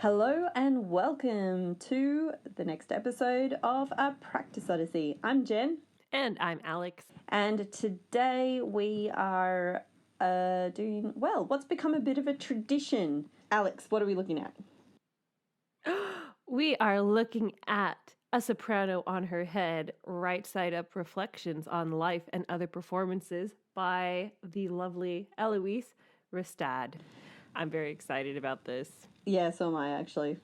Hello and welcome to the next episode of A Practice Odyssey. I'm Jen. And I'm Alex. And today we are doing, well, what's become a bit of a tradition. Alex, what are we looking at? We are looking at A Soprano on Her Head, Right Side Up Reflections on Life and Other Performances by the lovely Eloise Ristad. I'm very excited about this. Yeah, so am I actually.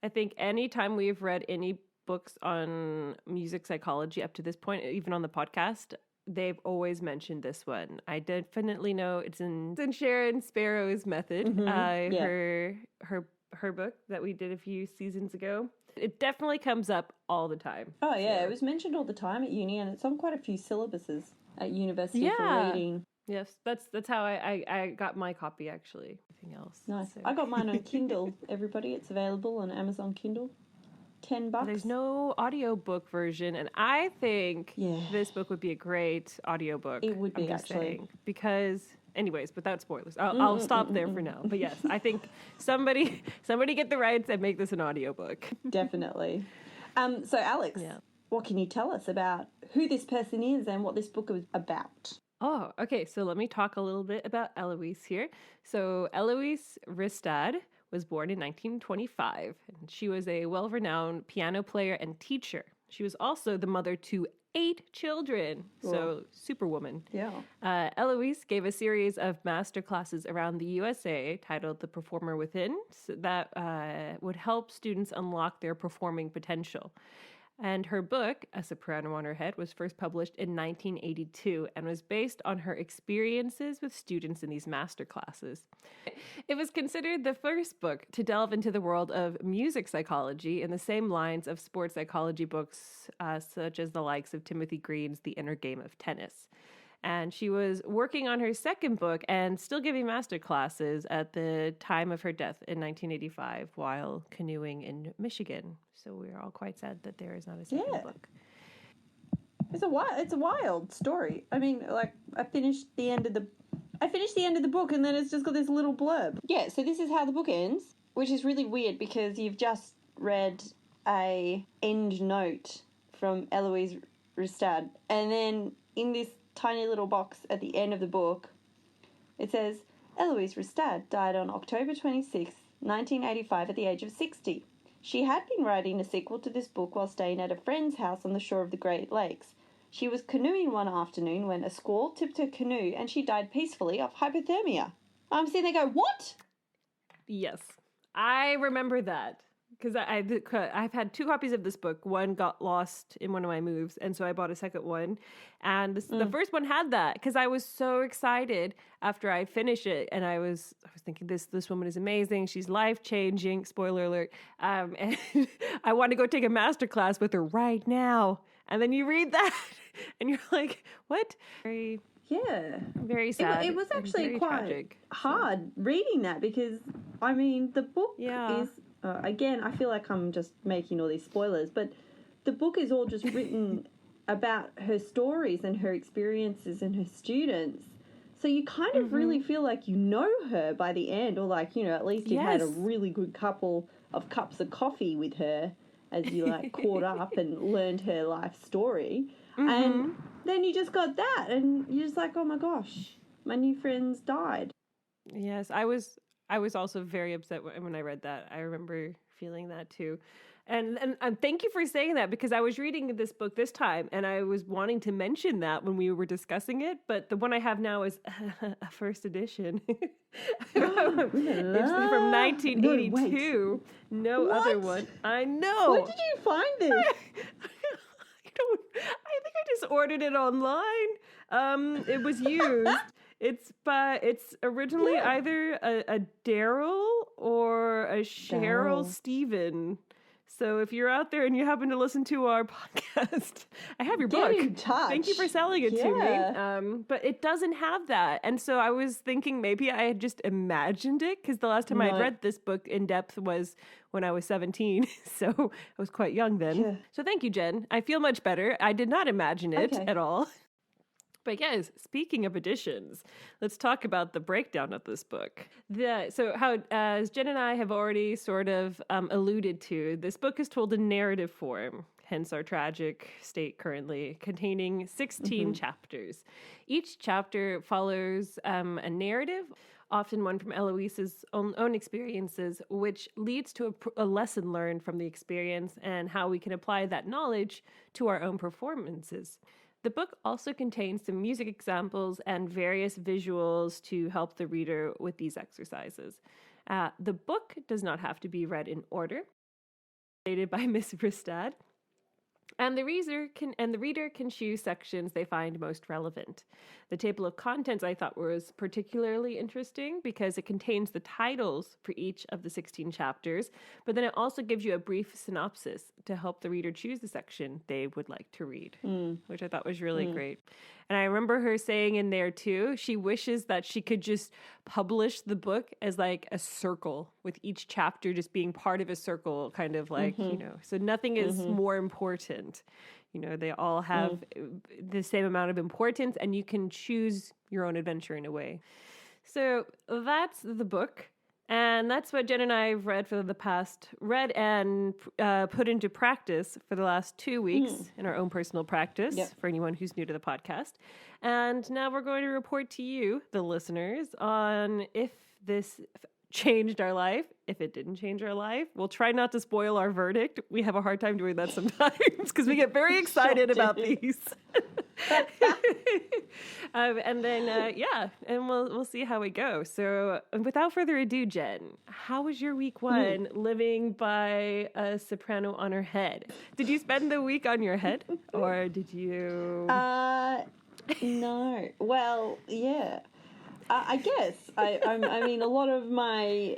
I think anytime we've read any books on music psychology up to this point, even on the podcast, they've always mentioned this one. I definitely know it's in Sharon Sparrow's Method, her book that we did a few seasons ago. It definitely comes up all the time. Oh yeah, so. It was mentioned all the time at uni, and it's on quite a few syllabuses at university for reading. Yes, that's how I got my copy, actually. Anything else? Nice. So. I got mine on Kindle, everybody. It's available on Amazon Kindle. $10. There's no audiobook version, and I think this book would be a great audiobook. It would be, actually. Because, anyways, without spoilers, I'll stop there for now. But yes, I think somebody get the rights and make this an audiobook. Definitely. So, Alex, what can you tell us about who this person is and what this book is about? Oh, okay. So let me talk a little bit about Eloise here. So Eloise Ristad was born in 1925, and she was a well-renowned piano player and teacher. She was also the mother to 8 children, so superwoman. Yeah. Eloise gave a series of master classes around the USA titled The Performer Within that would help students unlock their performing potential. And her book, A Soprano on Her Head, was first published in 1982 and was based on her experiences with students in these master classes. It was considered the first book to delve into the world of music psychology in the same lines of sports psychology books such as the likes of Timothy Green's The Inner Game of Tennis. And she was working on her second book and still giving master classes at the time of her death in 1985 while canoeing in Michigan. So we're all quite sad that there is not a second book. It's a wild story. I mean, like, I finished the end of the book and then it's just got this little blurb. Yeah, so this is how the book ends, which is really weird because you've just read a end note from Eloise Ristad, and then in this tiny little box at the end of the book, it says, Eloise Ristad died on October 26, 1985 at the age of 60. She had been writing a sequel to this book while staying at a friend's house on the shore of the Great Lakes. She was canoeing one afternoon when a squall tipped her canoe and she died peacefully of hypothermia. I'm sitting there going, what? Yes, I remember that. Because I've had 2 copies of this book. One got lost in one of my moves, and so I bought a second one. And the first one had that because I was so excited after I finished it, and I was thinking this woman is amazing. She's life-changing. Spoiler alert. And I want to go take a master class with her right now. And then you read that, and you're like, what? Very sad. It was actually quite tragic. Hard reading that because, I mean, the book is... again, I feel like I'm just making all these spoilers, but the book is all just written about her stories and her experiences and her students. So you kind of really feel like you know her by the end, or like, you know, at least you've had a really good couple of cups of coffee with her as you like caught up and learned her life story. And then you just got that and you're just like, oh my gosh, my new friends died. Yes, I was also very upset when I read that. I remember feeling that too. And thank you for saying that because I was reading this book this time and I was wanting to mention that when we were discussing it, but the one I have now is a first edition. It's from 1982. No other one. I know. Where did you find this? I think I just ordered it online. It was used. It's originally either a Daryl or a Cheryl Stephen. So if you're out there and you happen to listen to our podcast, I have your book. Get in touch. Thank you for selling it to me. But it doesn't have that. And so I was thinking maybe I had just imagined it because the last time I read this book in depth was when I was 17. So I was quite young then. Yeah. So thank you, Jen. I feel much better. I did not imagine it at all. But yes, speaking of editions, let's talk about the breakdown of this book. As Jen and I have already sort of alluded to, this book is told in narrative form, hence our tragic state currently, containing 16 chapters. Each chapter follows a narrative, often one from Eloise's own experiences, which leads to a lesson learned from the experience and how we can apply that knowledge to our own performances. The book also contains some music examples and various visuals to help the reader with these exercises. The book does not have to be read in order, stated by Miss Ristad, and the reader can choose sections they find most relevant. The table of contents I thought was particularly interesting because it contains the titles for each of the 16 chapters, but then it also gives you a brief synopsis to help the reader choose the section they would like to read, which I thought was really great. And I remember her saying in there too, she wishes that she could just publish the book as like a circle, with each chapter just being part of a circle, kind of like, so nothing is more important. They all have the same amount of importance, and you can choose your own adventure in a way. So that's the book. And that's what Jen and I have read and put into practice for the last 2 weeks in our own personal practice, for anyone who's new to the podcast. And now we're going to report to you, the listeners, on if this changed our life, if it didn't change our life. We'll try not to spoil our verdict. We have a hard time doing that sometimes because we get very excited about these. And then, and we'll see how we go. So without further ado, Jen, how was your week one living by a soprano on her head? Did you spend the week on your head, or did you? No. Well, yeah. I guess. I mean, a lot of my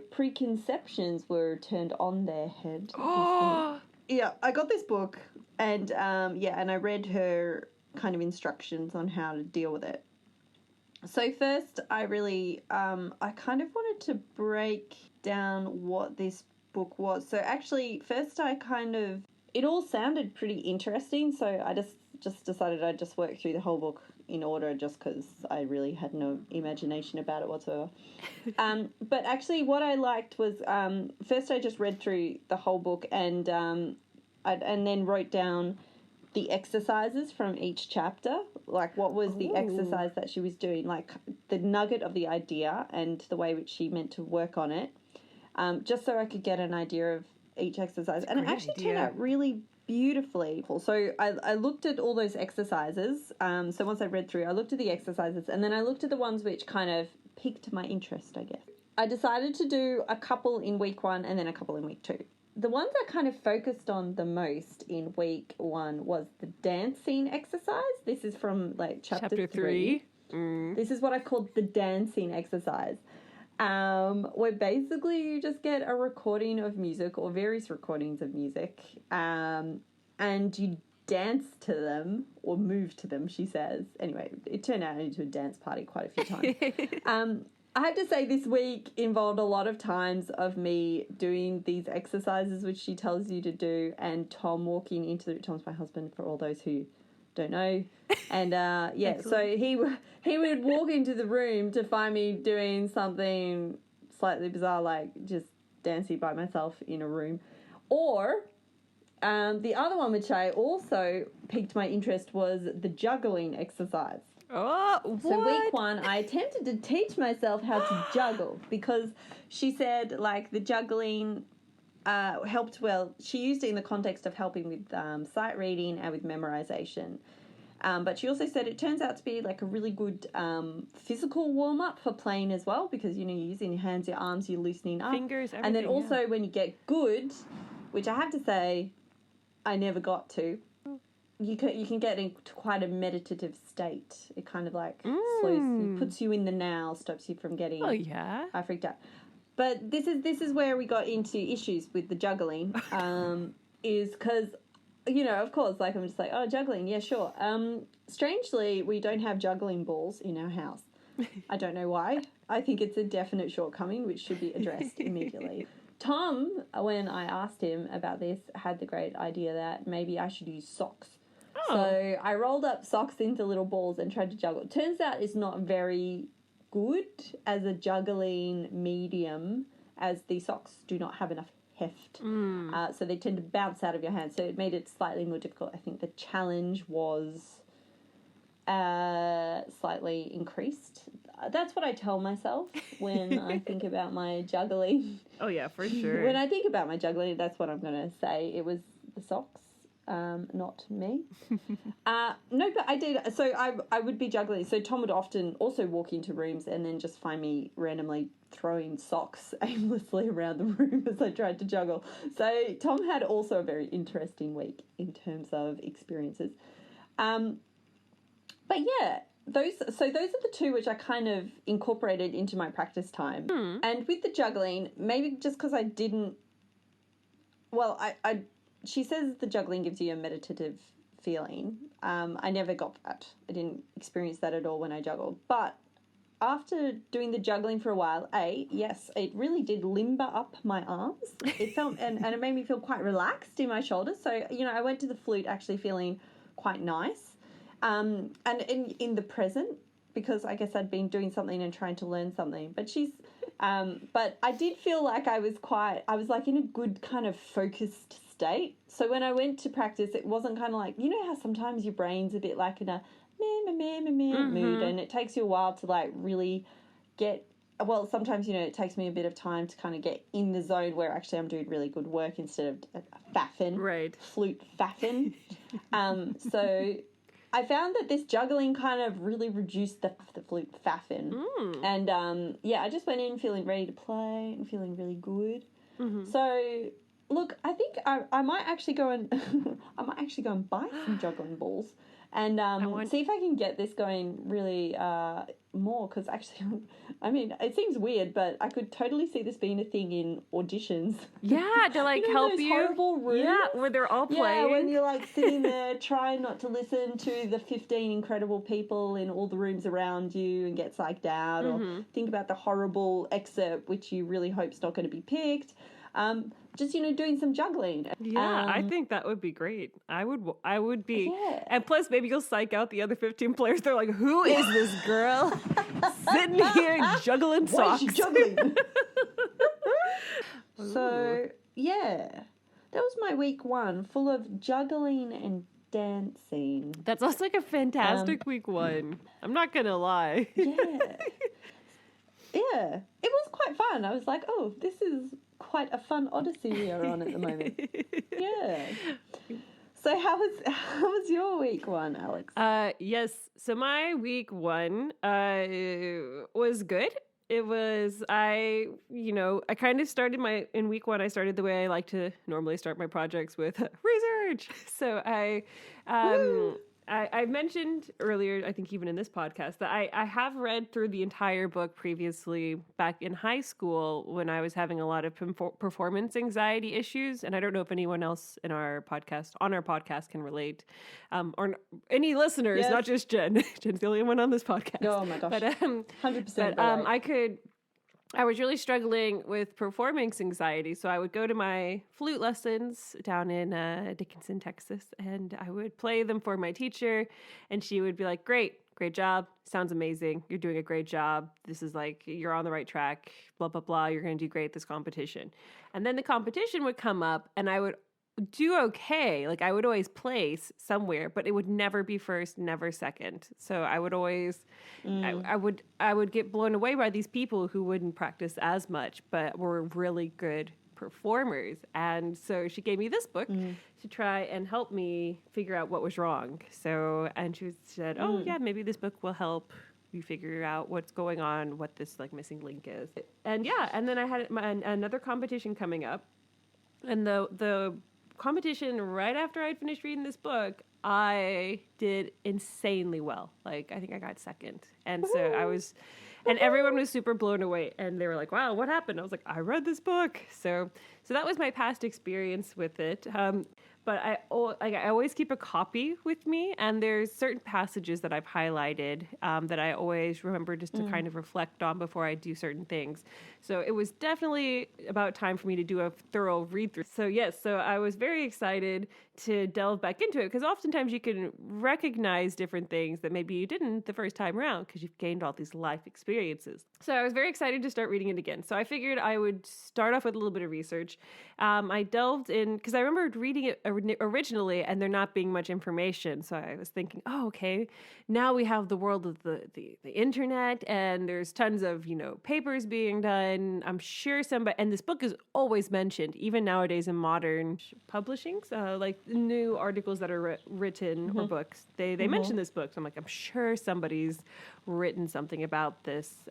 preconceptions were turned on their head. Oh. Yeah, I got this book, and and I read her kind of instructions on how to deal with it. So first, I really, I kind of wanted to break down what this book was. So actually, first it all sounded pretty interesting, so I just decided I'd just work through the whole book in order just because I really had no imagination about it whatsoever. But actually what I liked was first I just read through the whole book and then wrote down the exercises from each chapter, like what was the exercise that she was doing, like the nugget of the idea and the way which she meant to work on it, just so I could get an idea of each exercise. And it actually turned out really beautifully. So I looked at all those exercises. So once I read through, I looked at the exercises and then I looked at the ones which kind of piqued my interest, I guess. I decided to do a couple in week one and then a couple in week two. The ones I kind of focused on the most in week one was the dancing exercise. This is from like chapter 3. This is what I called the dancing exercise. Where basically you just get a recording of music or various recordings of music, and you dance to them or move to them, she says. Anyway, it turned out into a dance party quite a few times. I have to say this week involved a lot of times of me doing these exercises which she tells you to do, and Tom's my husband for all those who don't know. And so he would walk into the room to find me doing something slightly bizarre, like just dancing by myself in a room. Or the other one which I also piqued my interest was the juggling exercise. Oh, what? So week one, I attempted to teach myself how to juggle because she said like the juggling helped well. She used it in the context of helping with sight reading and with memorization. But she also said it turns out to be like a really good physical warm-up for playing as well because, you're using your hands, your arms, you're loosening up. Fingers, everything. And then also when you get good, which I have to say I never got to, you can get into quite a meditative state. It kind of like puts you in the now, stops you from getting freaked out. But this is where we got into issues with the juggling, is because, of course, like I'm just like, oh, juggling, yeah, sure. Strangely, we don't have juggling balls in our house. I don't know why. I think it's a definite shortcoming which should be addressed immediately. Tom, when I asked him about this, had the great idea that maybe I should use socks. So I rolled up socks into little balls and tried to juggle. It turns out it's not very good as a juggling medium, as the socks do not have enough heft. So they tend to bounce out of your hand. So it made it slightly more difficult. I think the challenge was slightly increased. That's what I tell myself when I think about my juggling. Oh, yeah, for sure. When I think about my juggling, that's what I'm going to say. It was the socks, not me. No, but I did. So I would be juggling. So Tom would often also walk into rooms and then just find me randomly throwing socks aimlessly around the room as I tried to juggle. So Tom had also a very interesting week in terms of experiences. But yeah, those are the two which I kind of incorporated into my practice time. And with the juggling, maybe just because I didn't, well, she says the juggling gives you a meditative feeling. I never got that. I didn't experience that at all when I juggled. But after doing the juggling for a while, yes, it really did limber up my arms. It felt, and it made me feel quite relaxed in my shoulders. So, I went to the flute actually feeling quite nice. And in the present, because I guess I'd been doing something and trying to learn something. But but I did feel like I was like in a good kind of focused state. So when I went to practice, it wasn't kind of like, how sometimes your brain's a bit like in a mood, and it takes you a while to like really get, well, sometimes, it takes me a bit of time to kind of get in the zone where actually I'm doing really good work instead of faffing, right? Flute faffing. So I found that this juggling kind of really reduced the flute faffing. And I just went in feeling ready to play and feeling really good. So look, I think I might actually go and buy some juggling balls and see if I can get this going really more, because actually, I mean, it seems weird, but I could totally see this being a thing in auditions. Yeah, to like help those you. Horrible rooms? Yeah, where they're all playing. Yeah, when you're like sitting there trying not to listen to the 15 incredible people in all the rooms around you and get psyched out, or think about the horrible excerpt which you really hope's not going to be picked. Just, doing some juggling. Yeah, I think that would be great. I would be. Yeah. And plus, maybe you'll psych out the other 15 players. They're like, who is this girl sitting here juggling socks? Why is she juggling? So, yeah. That was my week 1, full of juggling and dancing. That sounds like a fantastic week 1. I'm not going to lie. Yeah. Yeah. It was quite fun. I was like, oh, this is quite a fun Odyssey we are on at the moment. Yeah. So how was your week 1, Alex? Yes. So my week 1 was good. It was, I kind of started in week 1, I started the way I like to normally start my projects, with research. So I mentioned earlier, I think even in this podcast, that I have read through the entire book previously back in high school when I was having a lot of performance anxiety issues. And I don't know if anyone else on our podcast can relate, or any listeners, yes. Not just Jen. Jen's the only one on this podcast. Oh my gosh. But 100%. But I was really struggling with performance anxiety, so I would go to my flute lessons down in Dickinson, Texas, and I would play them for my teacher, and she would be like, great job, sounds amazing, you're doing a great job, this is like, you're on the right track, blah, blah, blah, you're going to do great at this competition. And then the competition would come up, and I would do okay. Like, I would always place somewhere, but it would never be first, never second. So I would always, I would get blown away by these people who wouldn't practice as much, but were really good performers. And so she gave me this book to try and help me figure out what was wrong. So, and she said, oh yeah, maybe this book will help you figure out what's going on, what this like missing link is. And yeah, and then I had another competition coming up, and the competition right after I'd finished reading this book, I did insanely well. Like, I think I got second. And so I was, and everyone was super blown away. And they were like, wow, what happened? I was like, I read this book. So that was my past experience with it. but I always keep a copy with me, and there's certain passages that I've highlighted that I always remember just to kind of reflect on before I do certain things. So it was definitely about time for me to do a thorough read through. So yes, so I was very excited to delve back into it, because oftentimes you can recognize different things that maybe you didn't the first time around because you've gained all these life experiences. So I was very excited to start reading it again. So I figured I would start off with a little bit of research. I delved in, because I remember reading it originally and there not being much information. So I was thinking, oh, okay, now we have the world of the internet, and there's tons of, papers being done. I'm sure somebody, and this book is always mentioned, even nowadays in modern publishings, like new articles that are written or books. They mention this book. So I'm like, I'm sure somebody's written something about this.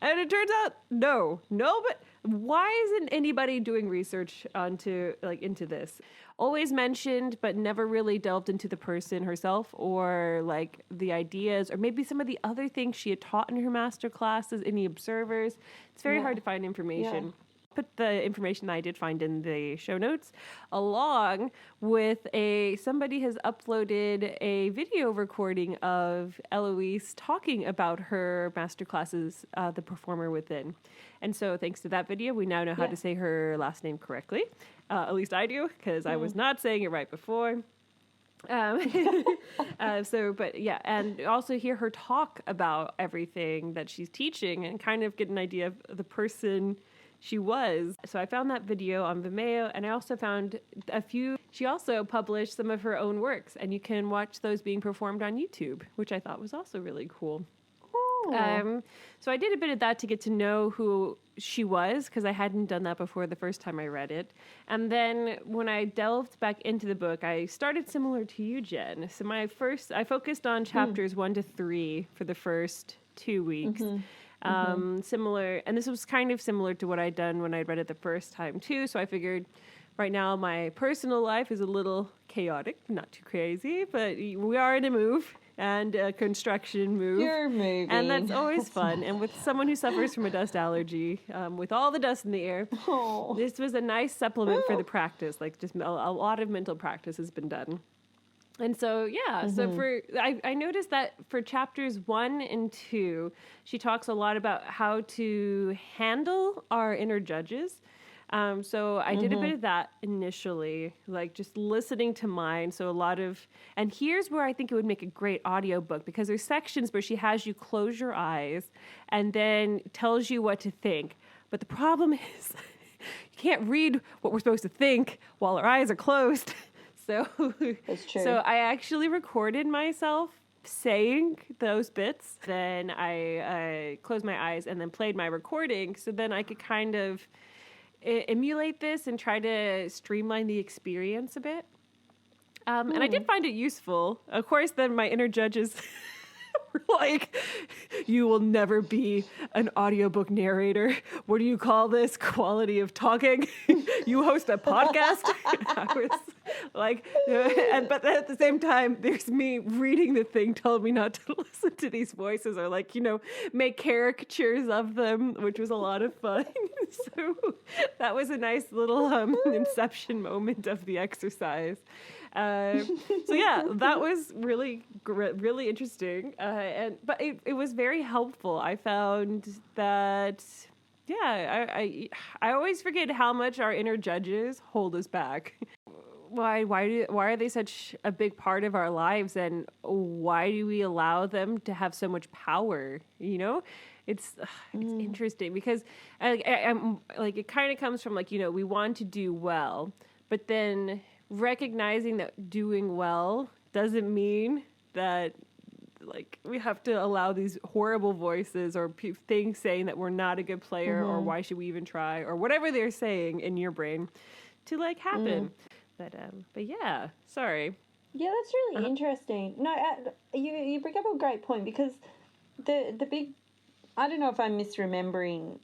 And it turns out, no, but why isn't anybody doing research into this? Always mentioned, but never really delved into the person herself, or like the ideas, or maybe some of the other things she had taught in her master classes, any observers. It's very hard to find information. Yeah. Put the information that I did find in the show notes, along with somebody has uploaded a video recording of Eloise talking about her masterclasses, The Performer Within. And so thanks to that video, we now know how to say her last name correctly. At least I do, because I was not saying it right before. And also hear her talk about everything that she's teaching and kind of get an idea of the person she was. So I found that video on Vimeo, and I also found she also published some of her own works, and you can watch those being performed on YouTube, which I thought was also really cool. Oh. So I did a bit of that to get to know who she was, because I hadn't done that before the first time I read it. And then when I delved back into the book, I started similar to you, Jen. So I focused on chapters 1 to 3 for the first 2 weeks. Similar, and this was kind of similar to what I'd done when I read it the first time too. So I figured right now my personal life is a little chaotic, not too crazy, but we are in a move and a construction move. You're moving. And that's always fun. And with someone who suffers from a dust allergy, with all the dust in the air, this was a nice supplement for the practice. Like just a lot of mental practice has been done. And so, I noticed that for chapters 1 and 2, she talks a lot about how to handle our inner judges. So I did a bit of that initially, like just listening to mine. So and here's where I think it would make a great audiobook, because there's sections where she has you close your eyes and then tells you what to think. But the problem is you can't read what we're supposed to think while our eyes are closed. So that's true. So I actually recorded myself saying those bits. Then I closed my eyes and then played my recording, so then I could kind of emulate this and try to streamline the experience a bit. And I did find it useful. Of course, then my inner judges were like, you will never be an audiobook narrator. What do you call this? Quality of talking? You host a podcast? I was like, but at the same time, there's me reading the thing telling me not to listen to these voices, or like, make caricatures of them, which was a lot of fun. So that was a nice little inception moment of the exercise. That was really, really interesting. But it was very helpful. I found that, I always forget how much our inner judges hold us back. Why are they such a big part of our lives, and why do we allow them to have so much power? It's interesting, because I'm like, it kind of comes from like, we want to do well, but then recognizing that doing well doesn't mean that like we have to allow these horrible voices or things saying that we're not a good player, or why should we even try, or whatever they're saying in your brain to like happen. But yeah, sorry. Yeah, that's really interesting. No, you bring up a great point, because the big, I don't know if I'm misremembering,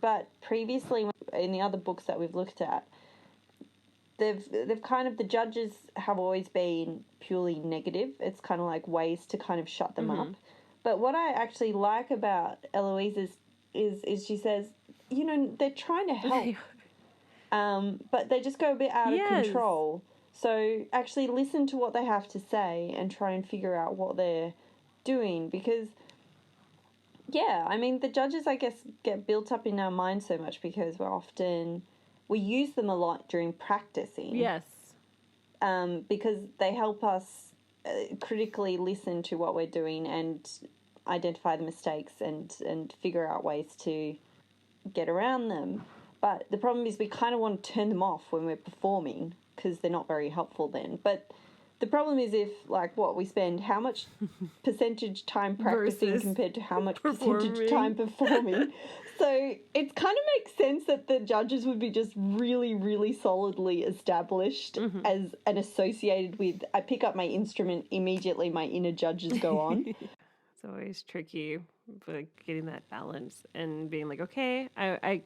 but previously in the other books that we've looked at, they've kind of, the judges have always been purely negative. It's kind of like ways to kind of shut them up. But what I actually like about Eloise is she says, they're trying to help, but they just go a bit out of control. So actually listen to what they have to say and try and figure out what they're doing, because, yeah, I mean, the judges, I guess, get built up in our minds so much because we use them a lot during practicing. Yes. Because they help us critically listen to what we're doing and identify the mistakes and figure out ways to get around them. But the problem is we kind of want to turn them off when we're performing because they're not very helpful then. But the problem is if, like, we spend how much percentage time practicing Versus compared to how much percentage time performing. So it kind of makes sense that the judges would be just really, really solidly established as and associated with, I pick up my instrument, immediately my inner judges go on. It's always tricky, like getting that balance and being like, okay, I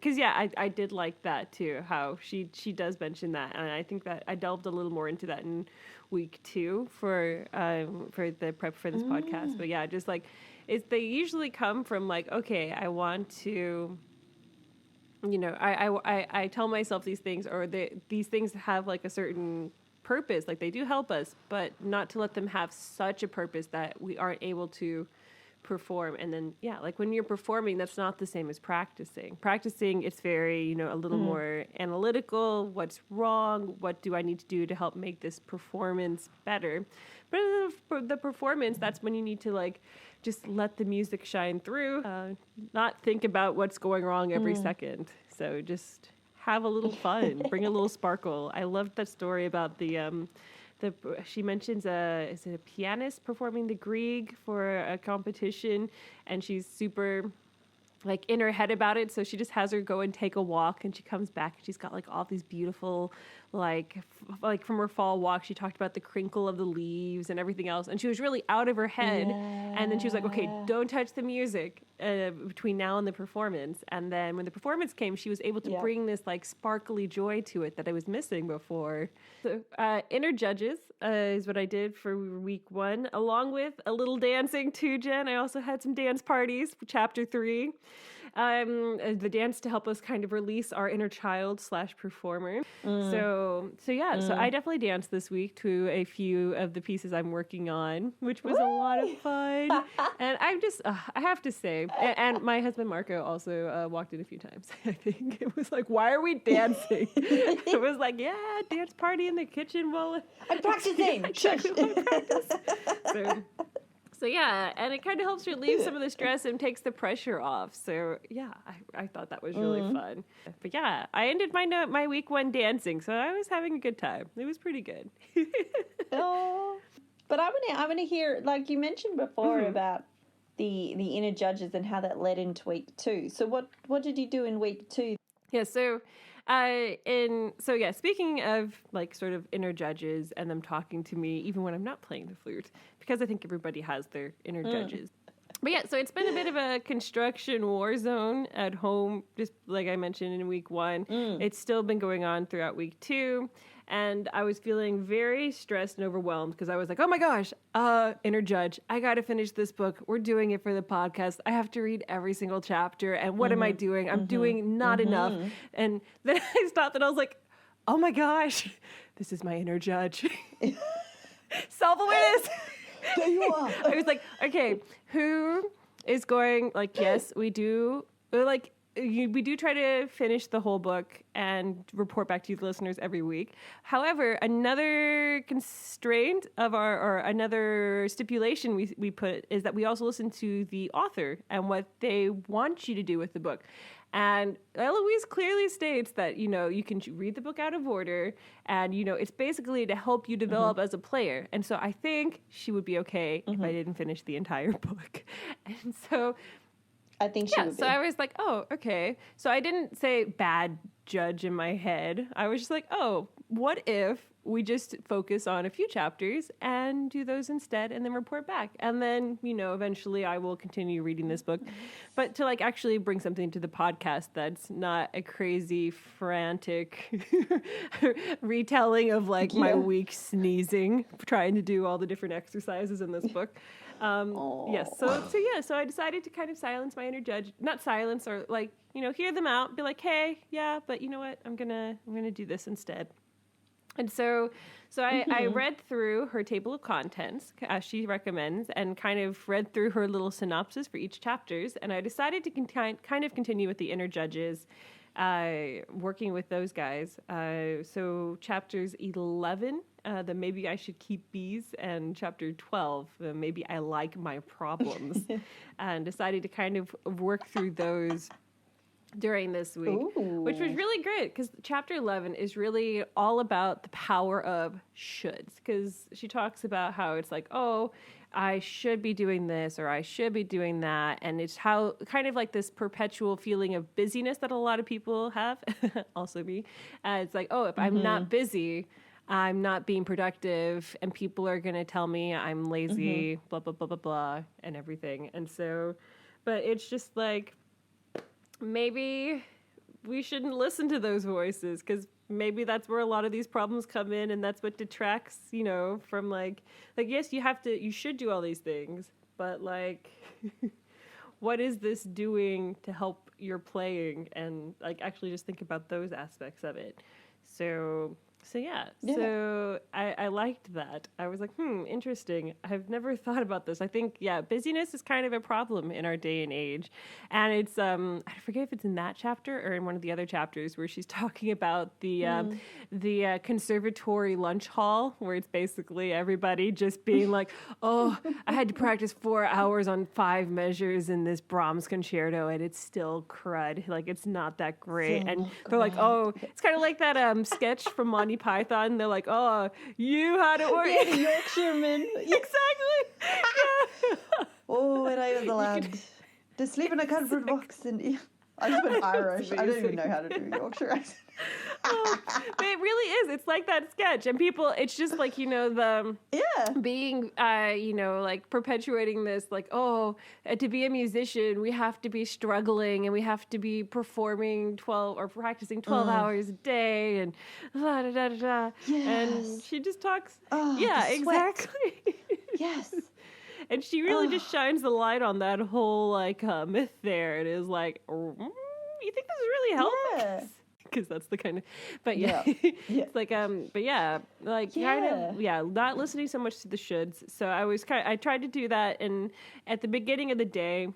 did like that too, how she does mention that, and I think that I delved a little more into that in week 2 for the prep for this podcast. But yeah, just like they usually come from like, okay, I want to, you know, I tell myself these things, or these things have like a certain purpose, like they do help us, but not to let them have such a purpose that we aren't able to perform. And then, yeah, like when you're performing, that's not the same as practicing. Practicing, it's very, you know, a little more analytical. What's wrong? What do I need to do to help make this performance better? But the performance, that's when you need to like just let the music shine through, not think about what's going wrong every second. So just have a little fun, bring a little sparkle. I loved that story about she mentions is it a pianist performing the Grieg for a competition, and she's super like in her head about it. So she just has her go and take a walk, and she comes back and she's got like all these beautiful, like from her fall walk, she talked about the crinkle of the leaves and everything else. And she was really out of her head. Yeah. And then she was like, okay, don't touch the music between now and the performance. And then when the performance came, she was able to bring this like sparkly joy to it that I was missing before. So inner judges is what I did for week 1, along with a little dancing too, Jen. I also had some dance parties for chapter 3. The dance to help us kind of release our inner child / performer. So I definitely danced this week to a few of the pieces I'm working on, which was a lot of fun. And I'm just, I have to say, and my husband Marco also walked in a few times. I think it was like, why are we dancing? It was like, yeah, dance party in the kitchen while I'm practicing. So yeah, and it kind of helps relieve some of the stress and takes the pressure off. So yeah, I thought that was really fun. But yeah, I ended my week 1 dancing, so I was having a good time. It was pretty good. Oh, but I want to hear, like you mentioned before about the inner judges and how that led into week 2. So what did you do in week 2? Yeah, so speaking of like sort of inner judges and them talking to me even when I'm not playing the flute, because I think everybody has their inner judges. But yeah, so it's been a bit of a construction war zone at home, just like I mentioned in week 1. It's still been going on throughout week 2. And I was feeling very stressed and overwhelmed because I was like, oh my gosh, inner judge, I got to finish this book. We're doing it for the podcast. I have to read every single chapter. And what am I doing? I'm doing not enough. And then I stopped and I was like, oh my gosh, this is my inner judge. Self-awareness. There you are. I was like, okay, who is going, like, yes, we do, like, we do try to finish the whole book and report back to you, the listeners, every week. However, another constraint of or another stipulation we put is that we also listen to the author and what they want you to do with the book. And Eloise clearly states that, you know, you can read the book out of order and, you know, it's basically to help you develop as a player. And so I think she would be okay if I didn't finish the entire book. And so I think she would be. So I was like, oh, okay. So I didn't say bad judge in my head. I was just like, oh, what if we just focus on a few chapters and do those instead and then report back? And then, you know, eventually I will continue reading this book. But to like actually bring something to the podcast that's not a crazy, frantic retelling of like my week sneezing, trying to do all the different exercises in this book. Yes. So I decided to kind of silence my inner judge, not silence or like, you know, hear them out, be like, hey, yeah, but you know what? I'm going to do this instead. And so I read through her table of contents, as she recommends, and kind of read through her little synopsis for each chapters. And I decided to kind of continue with the inner judges, working with those guys. So chapters 11, the Maybe I Should Keep Bees, and chapter 12, the Maybe I Like My Problems, and decided to kind of work through those during this week, which was really great because chapter 11 is really all about the power of shoulds, because she talks about how it's like, oh, I should be doing this or I should be doing that, and it's how kind of like this perpetual feeling of busyness that a lot of people have, also me. It's like, oh, if I'm not busy, I'm not being productive, and people are going to tell me I'm lazy, blah, blah, blah, blah, blah, and everything. And so, but it's just like, maybe we shouldn't listen to those voices, because maybe that's where a lot of these problems come in, and that's what detracts, you know, from like yes, you should do all these things, but like what is this doing to help your playing, and like actually just think about those aspects of it. So yeah. So I liked that. I was like, interesting. I've never thought about this. I think, busyness is kind of a problem in our day and age. And it's, I forget if it's in that chapter or in one of the other chapters where she's talking about the conservatory lunch hall, where it's basically everybody just being like, oh, I had to practice 4 hours on 5 measures in this Brahms concerto, and it's still crud. Like, it's not that great. And they're like, oh, it's kind of like that sketch from Monty Python. They're like, oh, you had it work. Yeah, Yorkshireman. Exactly. Yeah. Oh, when I was a lad, to sleep in a cardboard box, and I just went Irish. I don't even know how to do Yorkshire accent. But it really is. It's like that sketch, and people. It's just like, you know, the being, you know, like perpetuating this, like, oh, to be a musician, we have to be struggling, and we have to be performing 12 or practicing 12 hours a day, and da da da da. Yes. And she just talks. Oh, yeah, exactly. Yes. And she really just shines the light on that whole like myth there. It is like, you think this is really helpful? Yeah. Because that's the kind of, but yeah. It's like, but yeah, like kind of, not listening so much to the shoulds. So I tried to do that. And at the beginning of the day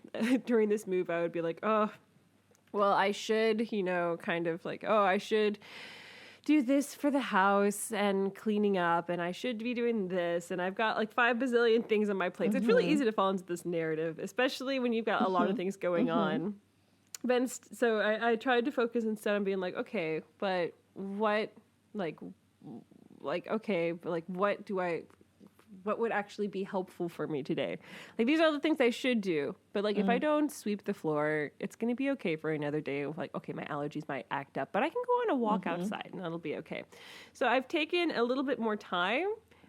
during this move, I would be like, oh, well, I should, you know, kind of like, oh, I should do this for the house and cleaning up, and I should be doing this, and I've got like 5 bazillion things on my plate. So it's really easy to fall into this narrative, especially when you've got a lot of things going on. But so I tried to focus instead on being like, okay, but what, okay, but like what would actually be helpful for me today? Like, these are the things I should do. But like, if I don't sweep the floor, it's going to be okay for another day. Like, okay, my allergies might act up, but I can go on a walk outside and that'll be okay. So I've taken a little bit more time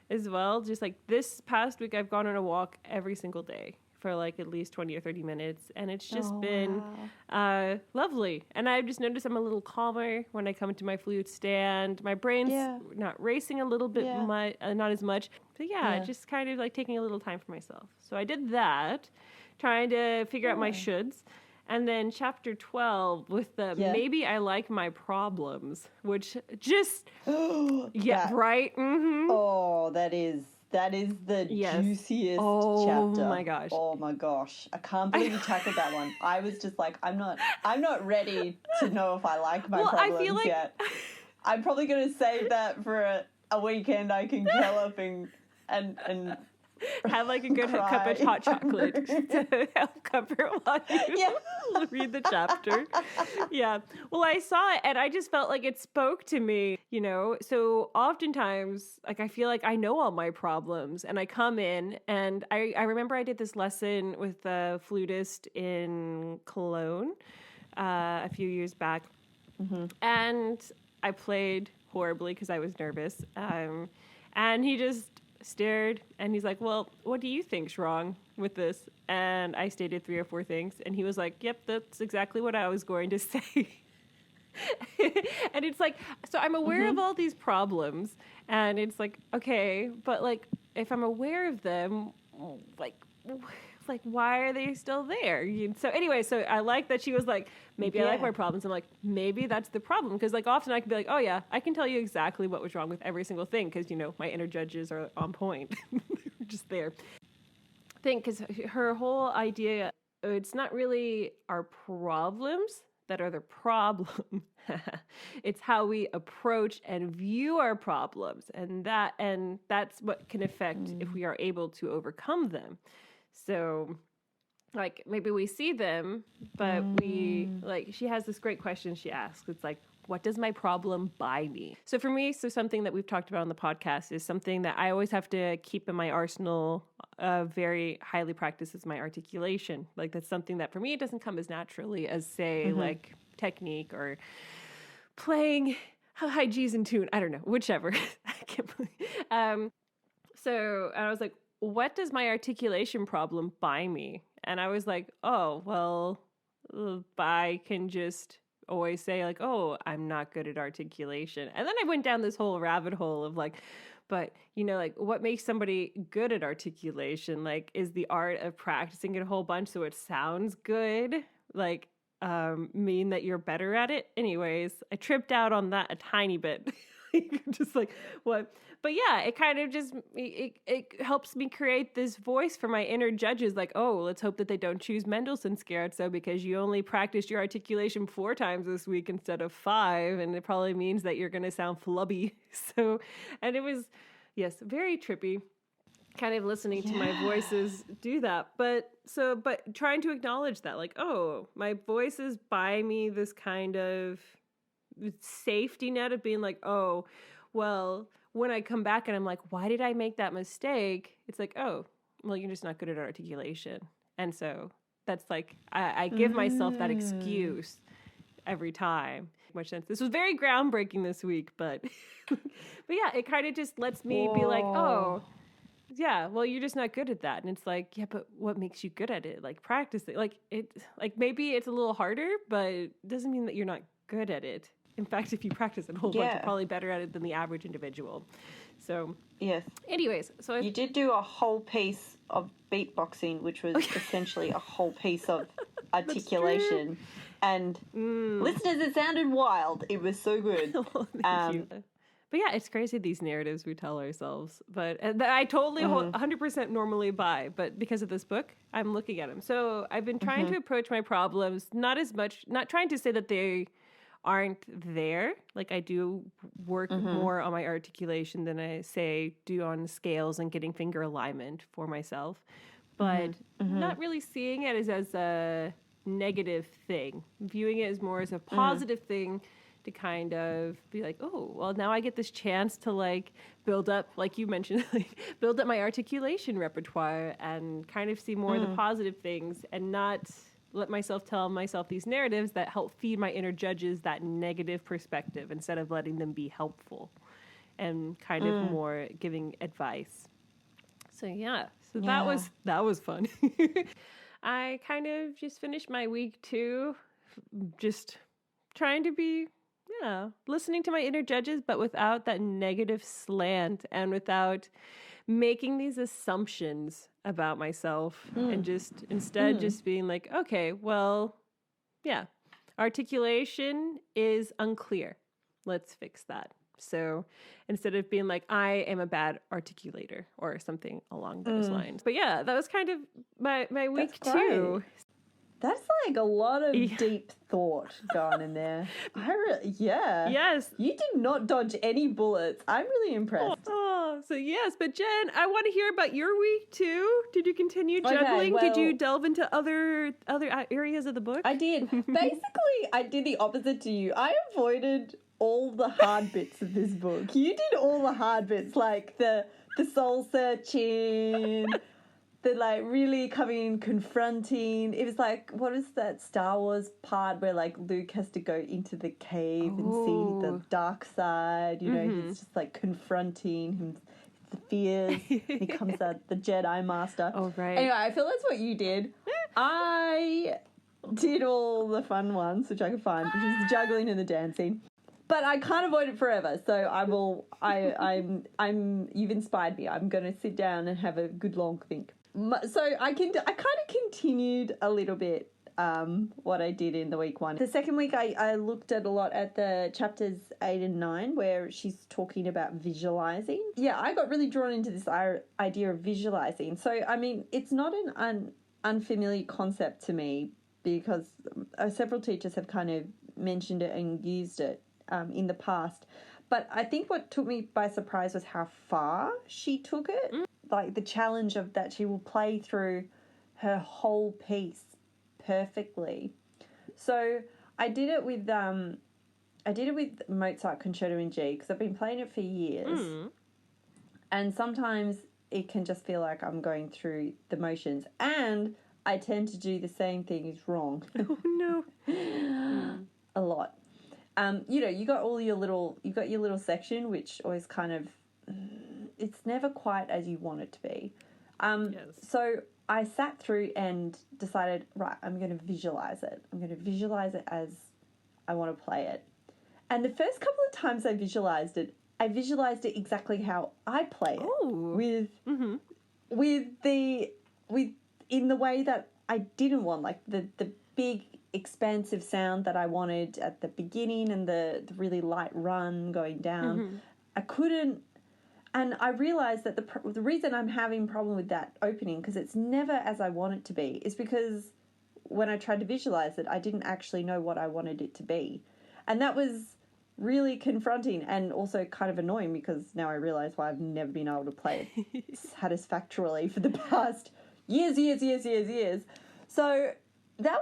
as well. Just like this past week, I've gone on a walk every single day for like at least 20 or 30 minutes. And it's just been lovely. And I've just noticed I'm a little calmer when I come to my flute stand. My brain's not racing a little bit, not as much. But just kind of like taking a little time for myself. So I did that, trying to figure out my shoulds. And then chapter 12 with the Maybe I Like My Problems, which just, right? Mm-hmm. Oh, that is the juiciest chapter. Oh my gosh. Oh my gosh. I can't believe you tackled that one. I was just like, I'm not ready to know if I like my problems yet. I'm probably going to save that for a weekend I can gallop and have like a good cup of hot chocolate to help comfort while you read the chapter. Well, I saw it and I just felt like it spoke to me, you know? So oftentimes, like, I feel like I know all my problems and I come in and I remember I did this lesson with a flutist in Cologne a few years back. And I played horribly because I was nervous. And he just stared and he's like, well, what do you think's wrong with this? And I stated 3 or 4 things and he was like, yep, that's exactly what I was going to say. And it's like, so I'm aware of all these problems and it's like, okay, but like if I'm aware of them, like like, why are they still there? So anyway, so I like that she was like, maybe I like my problems. I'm like, maybe that's the problem. Because like often I can be like, oh yeah, I can tell you exactly what was wrong with every single thing. Because, you know, my inner judges are on point. They're just there. Because her whole idea, it's not really our problems that are the problem. It's how we approach and view our problems, and that's what can affect if we are able to overcome them. So like maybe we see them, but we like, she has this great question she asks. It's like, what does my problem buy me? So for me, so something that we've talked about on the podcast is something that I always have to keep in my arsenal, very highly practiced, is my articulation. Like that's something that for me, it doesn't come as naturally as say like technique or playing high G's in tune. I don't know, whichever. I can't believe. So I was like, what does my articulation problem buy me? And I was like, oh, well, I can just always say like, oh, I'm not good at articulation. And then I went down this whole rabbit hole of like, but you know, like what makes somebody good at articulation? Like, is the art of practicing it a whole bunch so it sounds good? Like, mean that you're better at it? Anyways, I tripped out on that a tiny bit. Just like, what? But yeah, it kind of just, it helps me create this voice for my inner judges. Like, oh, let's hope that they don't choose Mendelssohn Scherzo because you only practiced your articulation 4 times this week instead of 5. And it probably means that you're going to sound flubby. So, and it was, yes, very trippy. Kind of listening to my voices do that. But trying to acknowledge that, like, oh, my voices buy me this kind of safety net of being like, oh, well, when I come back and I'm like, why did I make that mistake? It's like, oh, well, you're just not good at articulation. And so that's like, I give myself that excuse every time. Much sense. This was very groundbreaking this week, but yeah, it kind of just lets me be like, oh, yeah, well, you're just not good at that. And it's like, yeah, but what makes you good at it? Like practice it. Like maybe it's a little harder, but it doesn't mean that you're not good at it. In fact, if you practice it a whole bunch, you're probably better at it than the average individual. So, yes. Anyways, so you did do a whole piece of beatboxing, which was essentially a whole piece of articulation. And listeners, it sounded wild. It was so good. Oh, thank you. But yeah, it's crazy, these narratives we tell ourselves. But I totally 100% normally buy. But because of this book, I'm looking at them. So I've been trying to approach my problems, not trying to say that they aren't there. Like I do work more on my articulation than I do on scales and getting finger alignment for myself. But not really seeing it as a negative thing. Viewing it as more as a positive thing to kind of be like, oh, well, now I get this chance to like build up, like you mentioned, like build up my articulation repertoire and kind of see more of the positive things and not let myself tell myself these narratives that help feed my inner judges that negative perspective instead of letting them be helpful and kind of more giving advice. So yeah, that was fun. I kind of just finished my week 2, just trying to be, listening to my inner judges, but without that negative slant and without making these assumptions about myself and just instead just being like, okay, well, yeah, articulation is unclear. Let's fix that. So instead of being like, I am a bad articulator or something along those lines. But yeah, that was kind of my week 2. That's like a lot of deep thought going in there. Yes. You did not dodge any bullets. I'm really impressed. So yes, but Jen, I want to hear about your week too. Did you continue juggling? Did you delve into other areas of the book? I did. Basically, I did the opposite to you. I avoided all the hard bits of this book. You did all the hard bits, like the soul searching, the like really coming confronting. It was like, what is that Star Wars part where like Luke has to go into the cave and see the dark side? You know, he's just like confronting him, the fears. He comes out the Jedi Master. Oh, right. Anyway, I feel that's what you did. I did all the fun ones, which I could find, which was the juggling and the dancing. But I can't avoid it forever, so I will. You've inspired me. I'm going to sit down and have a good long think. So I kind of continued a little bit what I did in the week one. The second week I looked at a lot at the chapters 8 and 9 where she's talking about visualizing. Yeah, I got really drawn into this idea of visualizing. So, I mean, it's not an unfamiliar concept to me because several teachers have kind of mentioned it and used it in the past. But I think what took me by surprise was how far she took it. Like the challenge of that she will play through her whole piece perfectly. So I did it with Mozart Concerto in G because I've been playing it for years. And sometimes it can just feel like I'm going through the motions, and I tend to do the same thing is wrong. Oh no. A lot. You got your little section, which always kind of, it's never quite as you want it to be. Yes. So I sat through and decided, right, I'm going to visualize it. I'm going to visualize it as I want to play it. And the first couple of times I visualized it exactly how I play it. In the way that I didn't want, like the big expansive sound that I wanted at the beginning and the really light run going down. I couldn't, and I realized that the reason I'm having problem with that opening, because it's never as I want it to be, is because when I tried to visualize it, I didn't actually know what I wanted it to be. And that was really confronting and also kind of annoying because now I realize why I've never been able to play it satisfactorily for the past years. So that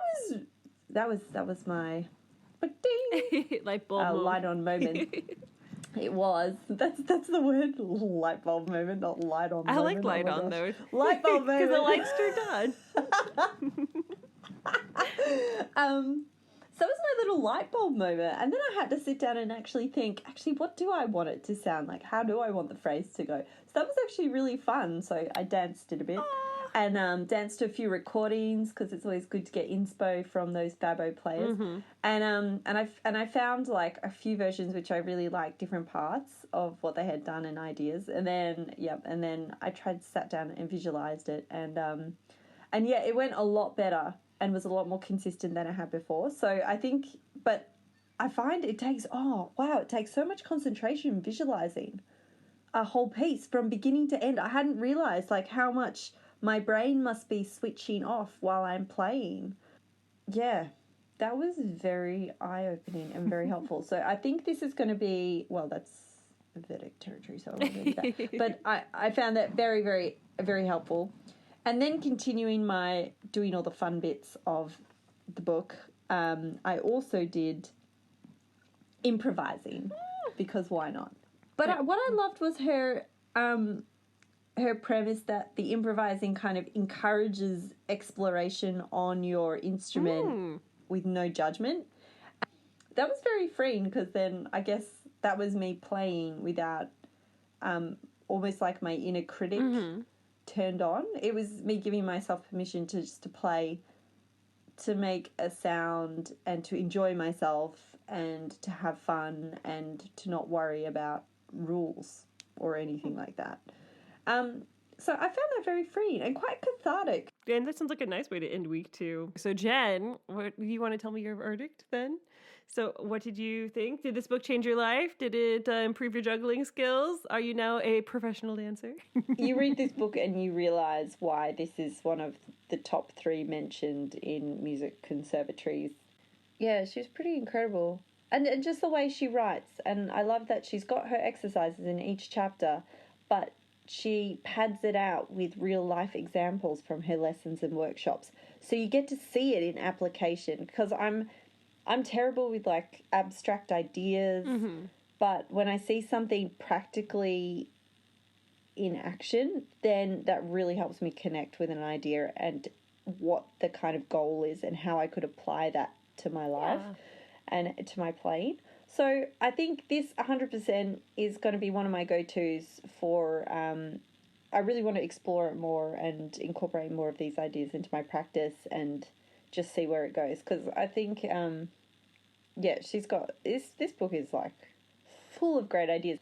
was my light bulb light on moment. It was. That's the word. Light bulb moment, not light on moment. I like light on though. Light bulb moment. Because the light's turned on. So it was my little light bulb moment. And then I had to sit down and actually think, what do I want it to sound like? How do I want the phrase to go? So that was actually really fun. So I danced it a bit. And danced to a few recordings because it's always good to get inspo from those Fabo players. And I found like a few versions which I really liked, different parts of what they had done and ideas. And then I sat down and visualized it, and it went a lot better and was a lot more consistent than I had before. So I think, but I find it takes so much concentration visualizing a whole piece from beginning to end. I hadn't realized like how much my brain must be switching off while I'm playing. Yeah, that was very eye-opening and very helpful. So I think this is going to be, well, that's Vedic territory, so I won't go into that. But I found that very, very, very helpful. And then continuing my doing all the fun bits of the book, I also did improvising because why not? But what I loved was her premise that the improvising kind of encourages exploration on your instrument with no judgment. That was very freeing because then I guess that was me playing without almost like my inner critic turned on. It was me giving myself permission to just to play, to make a sound and to enjoy myself and to have fun and to not worry about rules or anything like that. So I found that very freeing and quite cathartic. And that sounds like a nice way to end week 2. So Jen, what do you want to tell me your verdict then? So what did you think? Did this book change your life? Did it improve your juggling skills? Are you now a professional dancer? You read this book and you realise why this is one of the top 3 mentioned in music conservatories. Yeah, she was pretty incredible. And just the way she writes. And I love that she's got her exercises in each chapter, but she pads it out with real life examples from her lessons and workshops. So you get to see it in application, because I'm terrible with like abstract ideas, but when I see something practically in action, then that really helps me connect with an idea and what the kind of goal is and how I could apply that to my life and to my playing. So I think this 100% is going to be one of my go-tos for, I really want to explore it more and incorporate more of these ideas into my practice and just see where it goes. Because I think, she's got, this book is like full of great ideas.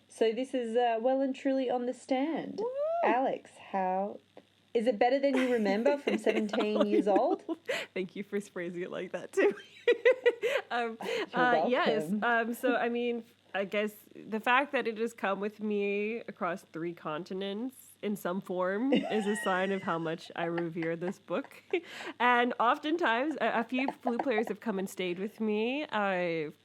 So this is well and truly on the stand. Woo! Alex, how Is it better than you remember from 17 years old? Thank you for phrasing it like that too. You're yes. welcome. So, I mean, I guess the fact that it has come with me across 3 continents in some form is a sign of how much I revere this book. And oftentimes, a few flute players have come and stayed with me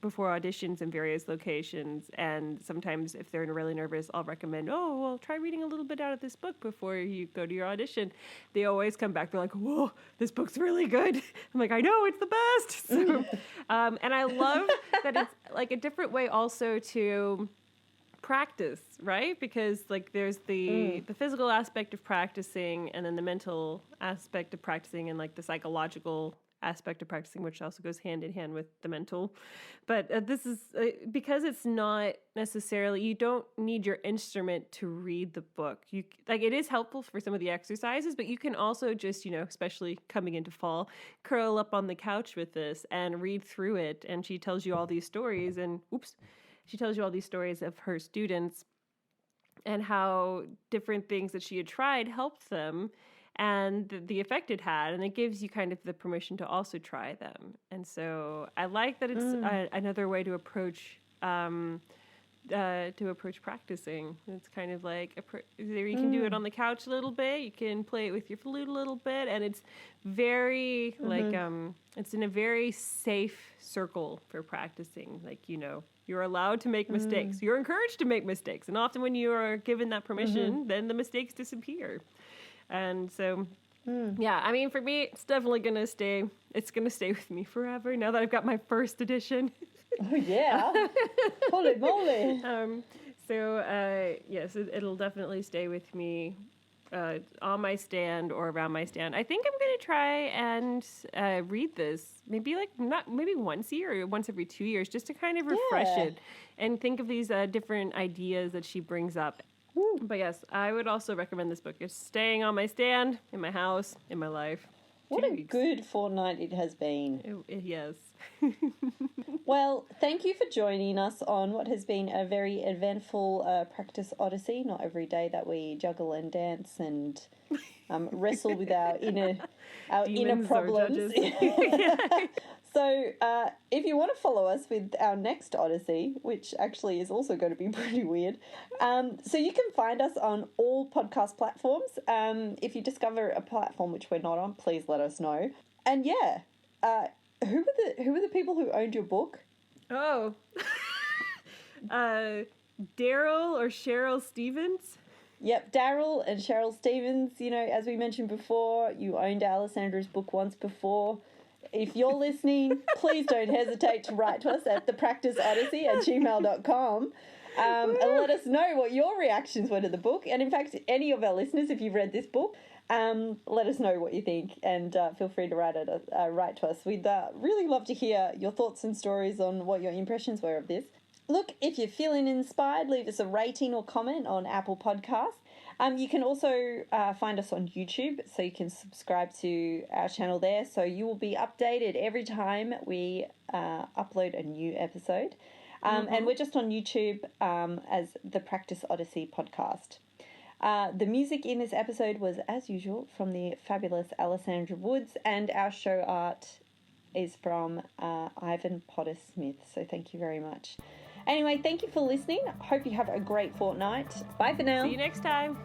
before auditions in various locations. And sometimes, if they're really nervous, I'll recommend, oh, well, try reading a little bit out of this book before you go to your audition. They always come back. They're like, whoa, this book's really good. I'm like, I know, it's the best. So, and I love that it's like a different way also to practice, right? Because like there's the physical aspect of practicing, and then the mental aspect of practicing, and like the psychological aspect of practicing, which also goes hand in hand with the mental. But this is because it's not necessarily, you don't need your instrument to read the book. You like, it is helpful for some of the exercises, but you can also just, especially coming into fall, curl up on the couch with this and read through it. And she tells you all these stories, and she tells you all these stories of her students and how different things that she had tried helped them, and the effect it had, and it gives you kind of the permission to also try them. And so I like that it's another way to approach practicing. It's kind of like you can do it on the couch a little bit, you can play it with your flute a little bit, and it's very it's in a very safe circle for practicing. Like, you're allowed to make mistakes. You're encouraged to make mistakes, and often when you are given that permission, then the mistakes disappear. And so, yeah, I mean, for me, it's definitely going to stay. It's going to stay with me forever now that I've got my first edition. Oh, yeah. Holy moly. Yes, it'll definitely stay with me on my stand or around my stand. I think I'm going to try and read this maybe once a year or once every 2 years, just to kind of refresh it and think of these different ideas that she brings up. But yes, I would also recommend this book. It's staying on my stand, in my house, in my life. What a good fortnight it has been. Yes. Well, thank you for joining us on what has been a very eventful practice odyssey. Not every day that we juggle and dance and wrestle with our inner problems. So if you want to follow us with our next Odyssey, which actually is also going to be pretty weird, so you can find us on all podcast platforms. If you discover a platform which we're not on, please let us know. And who were the people who owned your book? Oh, Daryl or Cheryl Stevens. Yep, Daryl and Cheryl Stevens. As we mentioned before, you owned Alessandra's book once before. If you're listening, please don't hesitate to write to us at thepracticeodyssey@gmail.com and let us know what your reactions were to the book. And in fact, any of our listeners, if you've read this book, let us know what you think, and feel free to write to us. We'd really love to hear your thoughts and stories on what your impressions were of this. Look, if you're feeling inspired, leave us a rating or comment on Apple Podcasts. You can also find us on YouTube, so you can subscribe to our channel there, so you will be updated every time we upload a new episode. And we're just on YouTube as the Practice Odyssey podcast. The music in this episode was, as usual, from the fabulous Alessandra Woods, and our show art is from Ivan Potter Smith, so thank you very much. Anyway, thank you for listening. Hope you have a great fortnight. Bye for now. See you next time.